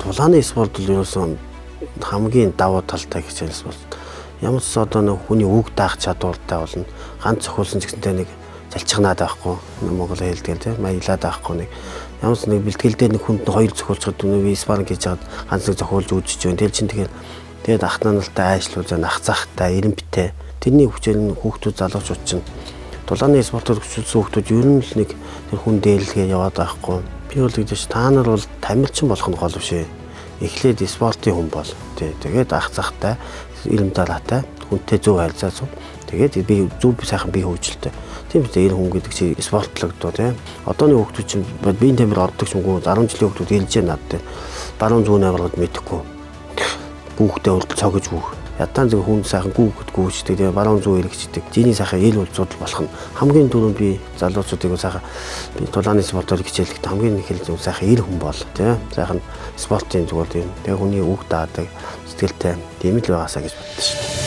Тулааны спорт бол ерөөсөн хамгийн давуу талтай хичээл спорт. Ямар ч одоо нэг хүний үг даах чадвартай болно. Ганц зохиолсон ч гэсэнтэй нэг залчигнаад байхгүй. Монгол хэлдэг тийм маялаад байхгүй нэг. Ямар ч нэг бэлтгэл дээр нэг хүнд хоёр зохиолчод би спарринг хийж чад ганц нэг зохиолж үзэж байна. Тэгэл чин тэгээд ахнааналтай айшлуулж нах захтай эренбитэй. Тэрний хүчээр нь хүүхдүүд залуучууд чинь тулааны спортод хөшөлсөн хүүхдүүд ер нь л нэг тэр хүн дээлгээ яваад байхгүй. Би бол гэж та нар бол тамирчин болох нь гол биш ээ. Эхлээд спортын хүн бол. Тэгээд ах захтай ирэн дараатай хүнтэй зөв харилцаа зөв. Тэгээд би зөв сайхан бие хөгжилтэй. Тийм үү энэ хүн гэдэг чинь спортлогдоо тийм. Одооны хүүхдүүд чинь биеийн тамир ордог ч үгүй 10 жилийн хүүхдүүд хэлж байна надад. Баруун зүүн аваад мэдэхгүй. Хүүхдээ урд цогж гүөх. Ятан зөв хүн сайхан гүөхд гүйчдэг тийм баруун зүүн эргэждэг. Жиний сайхан ил улцууд болох нь хамгийн түрүүнд би залуучуудыг сайхан би тулааны спортоор хичээлэхэд хамгийн их л сайхан ил хүн бол тийм. Сайхан спортын зүгээр тийм. Тэгээ хүний үг даадаг сэтгэлтэй тийм л байгаасаа гэж боддоо шүү.